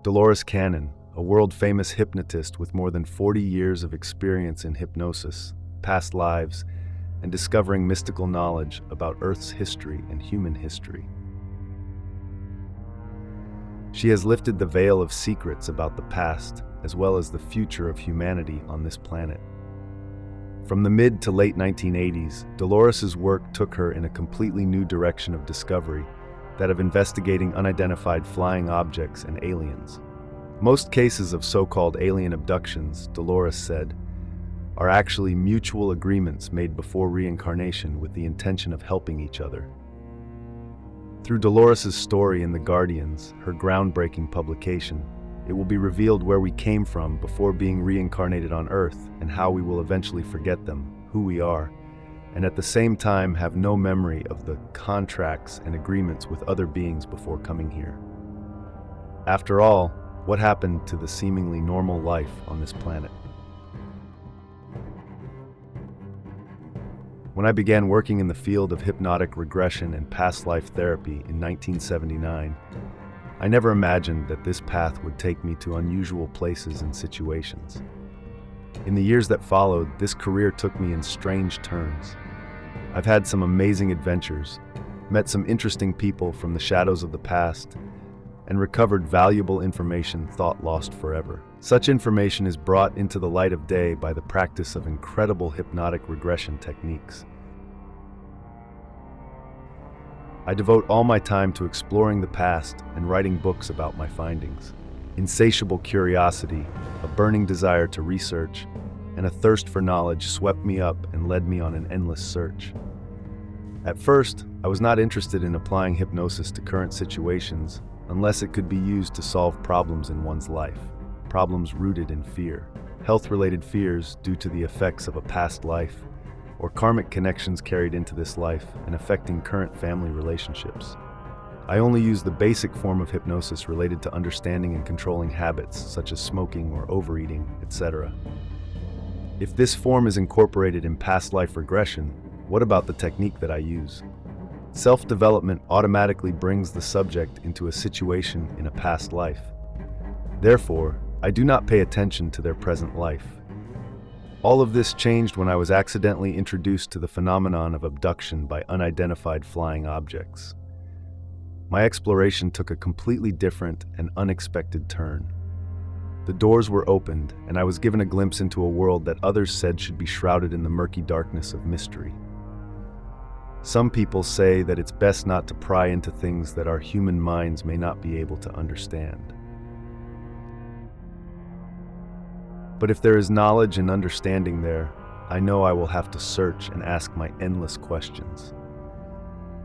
Dolores Cannon, a world-famous hypnotist with more than 40 years of experience in hypnosis, past lives, and discovering mystical knowledge about Earth's history and human history. She has lifted the veil of secrets about the past as well as the future of humanity on this planet. From the mid to late 1980s, Dolores's work took her in a completely new direction of discovery, that of investigating unidentified flying objects and aliens. Most cases of so-called alien abductions, Dolores said, are actually mutual agreements made before reincarnation with the intention of helping each other. Through Dolores's story in The Guardians, her groundbreaking publication, it will be revealed where we came from before being reincarnated on Earth and how we will eventually forget them, who we are, and at the same time have no memory of the contracts and agreements with other beings before coming here. After all, what happened to the seemingly normal life on this planet? When I began working in the field of hypnotic regression and past life therapy in 1979, I never imagined that this path would take me to unusual places and situations. In the years that followed, this career took me in strange turns. I've had some amazing adventures, met some interesting people from the shadows of the past, and recovered valuable information thought lost forever. Such information is brought into the light of day by the practice of incredible hypnotic regression techniques. I devote all my time to exploring the past and writing books about my findings. Insatiable curiosity, a burning desire to research, and a thirst for knowledge swept me up and led me on an endless search. At first, I was not interested in applying hypnosis to current situations unless it could be used to solve problems in one's life, problems rooted in fear, health-related fears due to the effects of a past life, or karmic connections carried into this life and affecting current family relationships. I only use the basic form of hypnosis related to understanding and controlling habits such as smoking or overeating, etc. If this form is incorporated in past life regression, what about the technique that I use? Self-development automatically brings the subject into a situation in a past life. Therefore, I do not pay attention to their present life. All of this changed when I was accidentally introduced to the phenomenon of abduction by unidentified flying objects. My exploration took a completely different and unexpected turn. The doors were opened, and I was given a glimpse into a world that others said should be shrouded in the murky darkness of mystery. Some people say that it's best not to pry into things that our human minds may not be able to understand. But if there is knowledge and understanding there, I know I will have to search and ask my endless questions.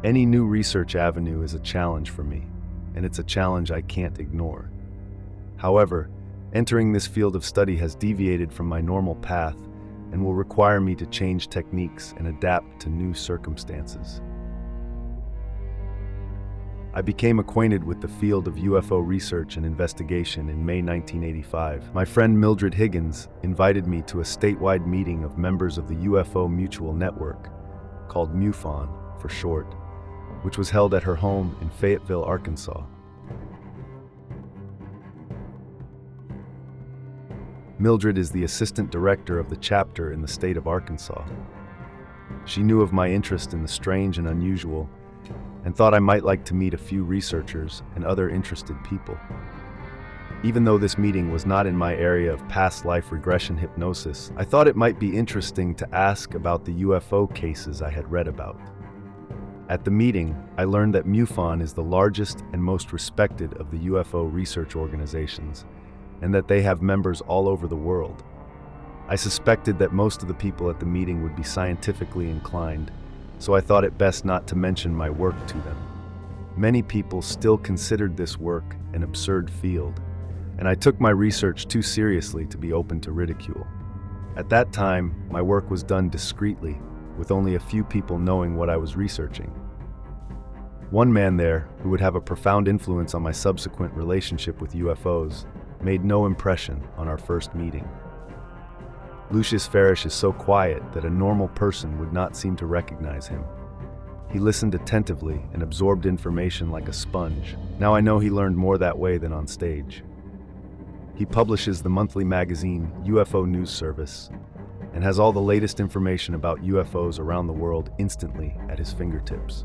Any new research avenue is a challenge for me, and it's a challenge I can't ignore. However, entering this field of study has deviated from my normal path and will require me to change techniques and adapt to new circumstances. I became acquainted with the field of UFO research and investigation in May 1985. My friend Mildred Higgins invited me to a statewide meeting of members of the UFO Mutual Network, called MUFON for short, which was held at her home in Fayetteville, Arkansas. Mildred is the assistant director of the chapter in the state of Arkansas. She knew of my interest in the strange and unusual, and thought I might like to meet a few researchers and other interested people. Even though this meeting was not in my area of past life regression hypnosis, I thought it might be interesting to ask about the UFO cases I had read about. At the meeting, I learned that MUFON is the largest and most respected of the UFO research organizations, and that they have members all over the world. I suspected that most of the people at the meeting would be scientifically inclined, so I thought it best not to mention my work to them. Many people still considered this work an absurd field, and I took my research too seriously to be open to ridicule. At that time, my work was done discreetly, with only a few people knowing what I was researching. One man there, who would have a profound influence on my subsequent relationship with UFOs, made no impression on our first meeting. Lucius Farish is so quiet that a normal person would not seem to recognize him. He listened attentively and absorbed information like a sponge. Now I know he learned more that way than on stage. He publishes the monthly magazine UFO News Service and has all the latest information about UFOs around the world instantly at his fingertips.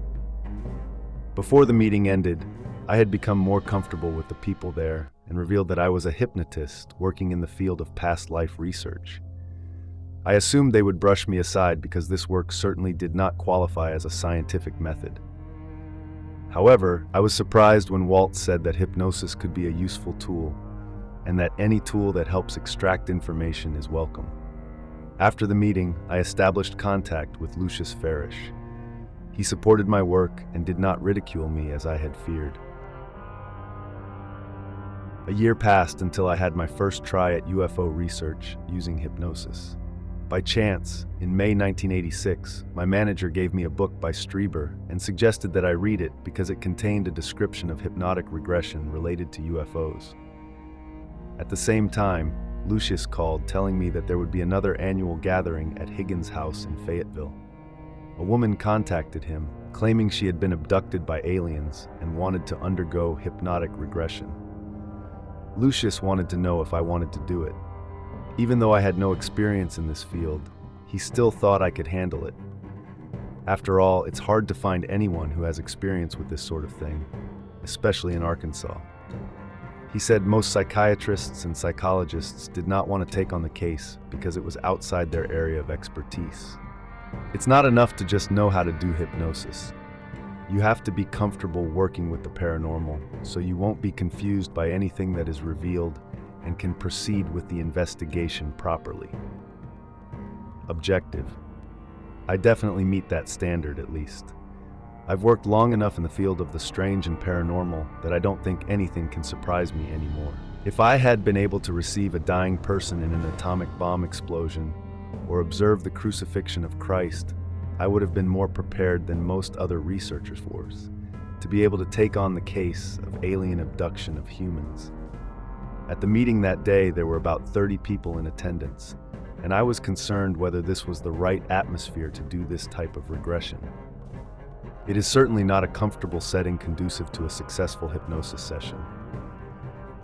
Before the meeting ended, I had become more comfortable with the people there and revealed that I was a hypnotist working in the field of past life research. I assumed they would brush me aside because this work certainly did not qualify as a scientific method. However, I was surprised when Walt said that hypnosis could be a useful tool and that any tool that helps extract information is welcome. After the meeting, I established contact with Lucius Farish. He supported my work and did not ridicule me as I had feared. A year passed until I had my first try at UFO research using hypnosis. By chance, in May 1986, my manager gave me a book by Strieber and suggested that I read it because it contained a description of hypnotic regression related to UFOs. At the same time, Lucius called telling me that there would be another annual gathering at Higgins' house in Fayetteville. A woman contacted him, claiming she had been abducted by aliens and wanted to undergo hypnotic regression. Lucius wanted to know if I wanted to do it. Even though I had no experience in this field, he still thought I could handle it. After all, it's hard to find anyone who has experience with this sort of thing, especially in Arkansas. He said most psychiatrists and psychologists did not want to take on the case because it was outside their area of expertise. It's not enough to just know how to do hypnosis. You have to be comfortable working with the paranormal, so you won't be confused by anything that is revealed and can proceed with the investigation properly. Objective. I definitely meet that standard, at least. I've worked long enough in the field of the strange and paranormal that I don't think anything can surprise me anymore. If I had been able to receive a dying person in an atomic bomb explosion or observe the crucifixion of Christ, I would have been more prepared than most other researchers force to be able to take on the case of alien abduction of humans. At the meeting that day, there were about 30 people in attendance, and I was concerned whether this was the right atmosphere to do this type of regression. It is certainly not a comfortable setting conducive to a successful hypnosis session.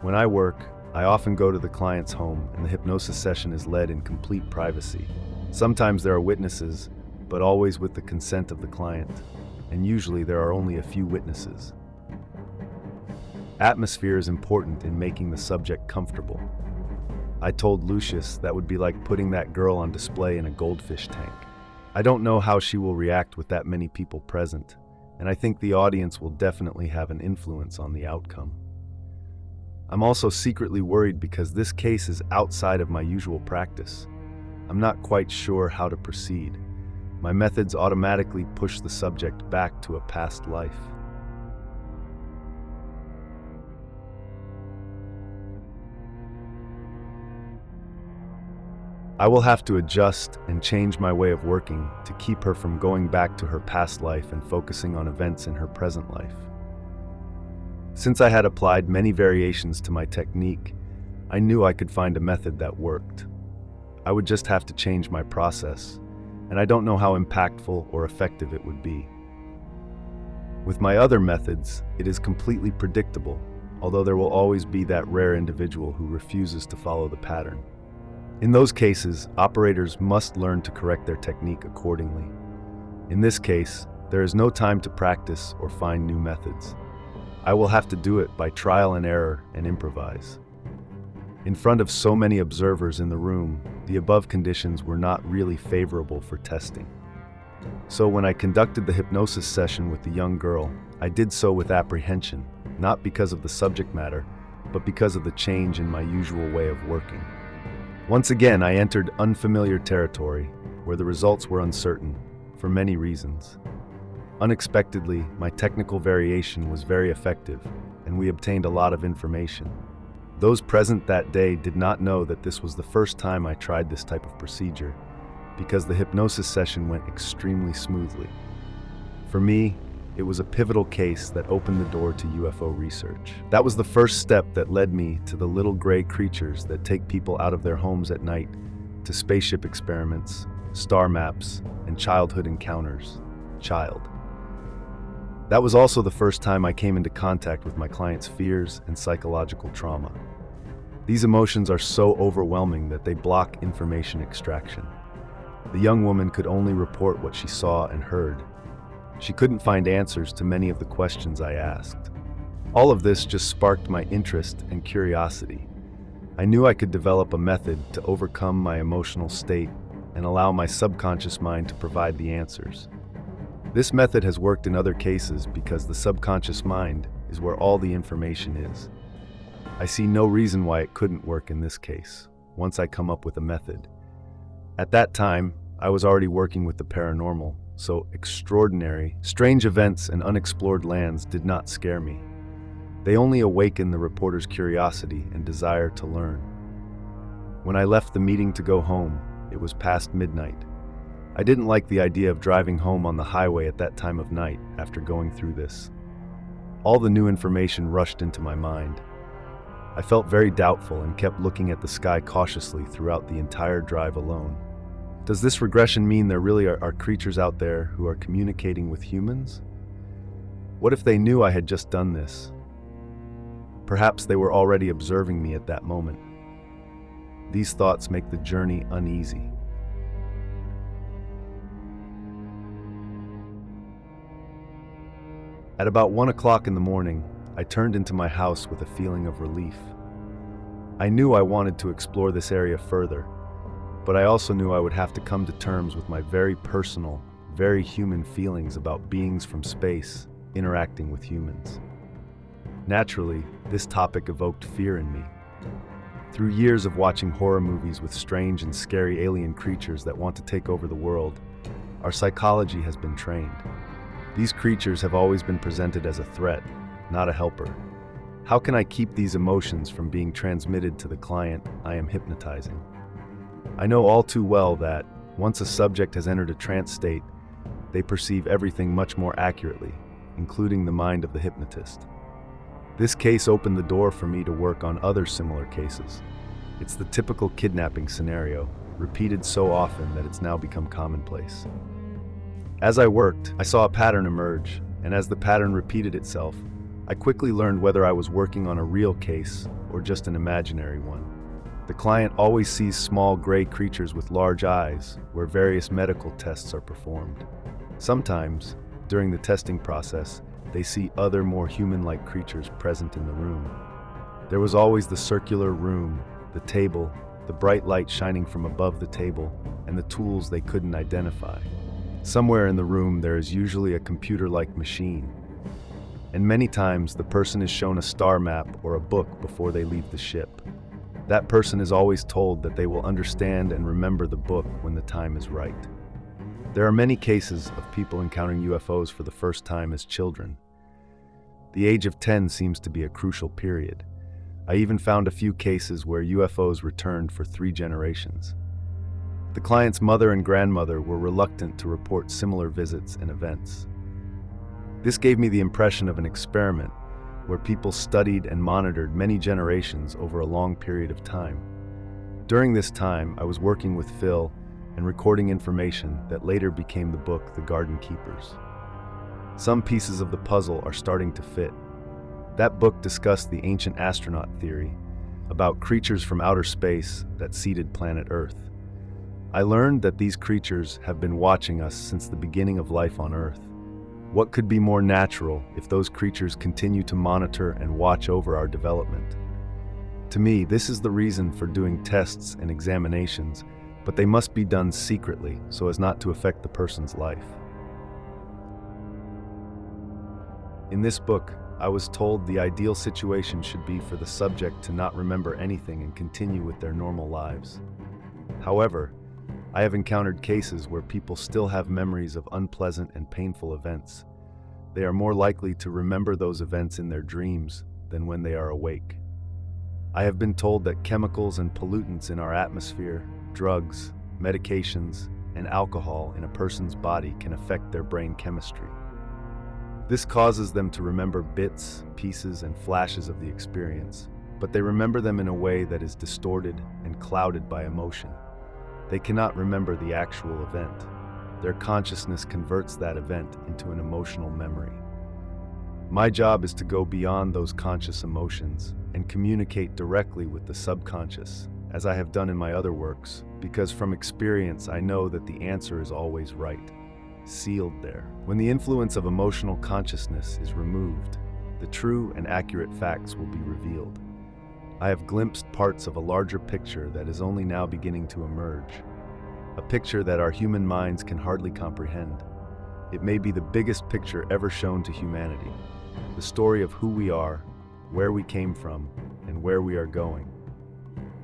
When I work, I often go to the client's home, and the hypnosis session is led in complete privacy. Sometimes there are witnesses, but always with the consent of the client, and usually there are only a few witnesses. Atmosphere is important in making the subject comfortable. I told Lucius that would be like putting that girl on display in a goldfish tank. I don't know how she will react with that many people present, and I think the audience will definitely have an influence on the outcome. I'm also secretly worried because this case is outside of my usual practice. I'm not quite sure how to proceed. My methods automatically push the subject back to a past life. I will have to adjust and change my way of working to keep her from going back to her past life and focusing on events in her present life. Since I had applied many variations to my technique, I knew I could find a method that worked. I would just have to change my process, and I don't know how impactful or effective it would be. With my other methods, it is completely predictable, although there will always be that rare individual who refuses to follow the pattern. In those cases, operators must learn to correct their technique accordingly. In this case, there is no time to practice or find new methods. I will have to do it by trial and error and improvise. In front of so many observers in the room, the above conditions were not really favorable for testing. So when I conducted the hypnosis session with the young girl, I did so with apprehension, not because of the subject matter, but because of the change in my usual way of working. Once again, I entered unfamiliar territory where the results were uncertain for many reasons. Unexpectedly, my technical variation was very effective, and we obtained a lot of information. Those present that day did not know that this was the first time I tried this type of procedure, because the hypnosis session went extremely smoothly. For me, it was a pivotal case that opened the door to UFO research. That was the first step that led me to the little gray creatures that take people out of their homes at night, to spaceship experiments, star maps, and childhood encounters. That was also the first time I came into contact with my client's fears and psychological trauma. These emotions are so overwhelming that they block information extraction. The young woman could only report what she saw and heard. She couldn't find answers to many of the questions I asked. All of this just sparked my interest and curiosity. I knew I could develop a method to overcome my emotional state and allow my subconscious mind to provide the answers. This method has worked in other cases because the subconscious mind is where all the information is. I see no reason why it couldn't work in this case, once I come up with a method. At that time, I was already working with the paranormal, so extraordinary, strange events and unexplored lands did not scare me. They only awakened the reporter's curiosity and desire to learn. When I left the meeting to go home, it was past midnight. I didn't like the idea of driving home on the highway at that time of night after going through this. All the new information rushed into my mind. I felt very doubtful and kept looking at the sky cautiously throughout the entire drive alone. Does this regression mean there really are creatures out there who are communicating with humans? What if they knew I had just done this? Perhaps they were already observing me at that moment. These thoughts make the journey uneasy. At about 1 o'clock in the morning, I turned into my house with a feeling of relief. I knew I wanted to explore this area further, but I also knew I would have to come to terms with my very personal, very human feelings about beings from space interacting with humans. Naturally, this topic evoked fear in me. Through years of watching horror movies with strange and scary alien creatures that want to take over the world, our psychology has been trained. These creatures have always been presented as a threat, not a helper. How can I keep these emotions from being transmitted to the client I am hypnotizing? I know all too well that, once a subject has entered a trance state, they perceive everything much more accurately, including the mind of the hypnotist. This case opened the door for me to work on other similar cases. It's the typical kidnapping scenario, repeated so often that it's now become commonplace. As I worked, I saw a pattern emerge, and as the pattern repeated itself, I quickly learned whether I was working on a real case or just an imaginary one. The client always sees small gray creatures with large eyes, where various medical tests are performed. Sometimes, during the testing process, they see other more human-like creatures present in the room. There was always the circular room, the table, the bright light shining from above the table, and the tools they couldn't identify. Somewhere in the room there is usually a computer-like machine, and many times the person is shown a star map or a book before they leave the ship. That person is always told that they will understand and remember the book when the time is right. There are many cases of people encountering UFOs for the first time as children. The age of 10 seems to be a crucial period. I even found a few cases where UFOs returned for 3 generations. The client's mother and grandmother were reluctant to report similar visits and events. This gave me the impression of an experiment where people studied and monitored many generations over a long period of time. During this time, I was working with Phil and recording information that later became the book The Garden Keepers. Some pieces of the puzzle are starting to fit. That book discussed the ancient astronaut theory about creatures from outer space that seeded planet Earth. I learned that these creatures have been watching us since the beginning of life on Earth. What could be more natural if those creatures continue to monitor and watch over our development? To me, this is the reason for doing tests and examinations, but they must be done secretly so as not to affect the person's life. In this book, I was told the ideal situation should be for the subject to not remember anything and continue with their normal lives. However, I have encountered cases where people still have memories of unpleasant and painful events. They are more likely to remember those events in their dreams than when they are awake. I have been told that chemicals and pollutants in our atmosphere, drugs, medications, and alcohol in a person's body can affect their brain chemistry. This causes them to remember bits, pieces, and flashes of the experience, but they remember them in a way that is distorted and clouded by emotion. They cannot remember the actual event. Their consciousness converts that event into an emotional memory. My job is to go beyond those conscious emotions and communicate directly with the subconscious, as I have done in my other works, because from experience I know that the answer is always right, sealed there. When the influence of emotional consciousness is removed, the true and accurate facts will be revealed. I have glimpsed parts of a larger picture that is only now beginning to emerge, a picture that our human minds can hardly comprehend. It may be the biggest picture ever shown to humanity, the story of who we are, where we came from, and where we are going.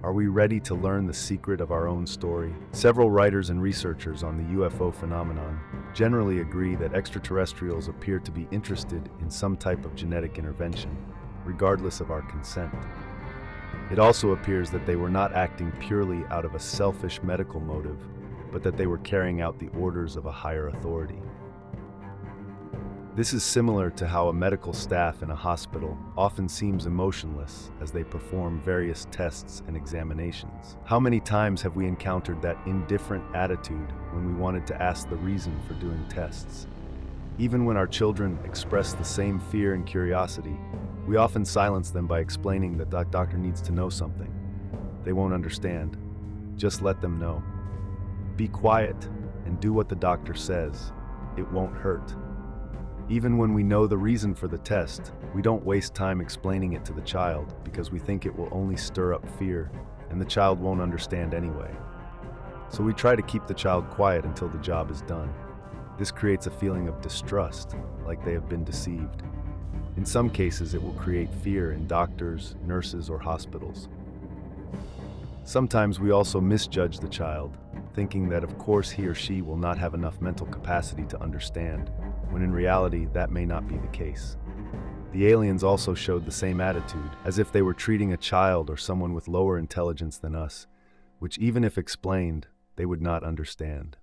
Are we ready to learn the secret of our own story? Several writers and researchers on the UFO phenomenon generally agree that extraterrestrials appear to be interested in some type of genetic intervention, regardless of our consent. It also appears that they were not acting purely out of a selfish medical motive, but that they were carrying out the orders of a higher authority. This is similar to how a medical staff in a hospital often seems emotionless as they perform various tests and examinations. How many times have we encountered that indifferent attitude when we wanted to ask the reason for doing tests? Even when our children express the same fear and curiosity, we often silence them by explaining that that doctor needs to know something. They won't understand. Just let them know. Be quiet and do what the doctor says. It won't hurt. Even when we know the reason for the test, we don't waste time explaining it to the child because we think it will only stir up fear and the child won't understand anyway. So we try to keep the child quiet until the job is done. This creates a feeling of distrust, like they have been deceived. In some cases, it will create fear in doctors, nurses, or hospitals. Sometimes we also misjudge the child, thinking that of course he or she will not have enough mental capacity to understand, when in reality that may not be the case. The aliens also showed the same attitude, as if they were treating a child or someone with lower intelligence than us, which even if explained, they would not understand.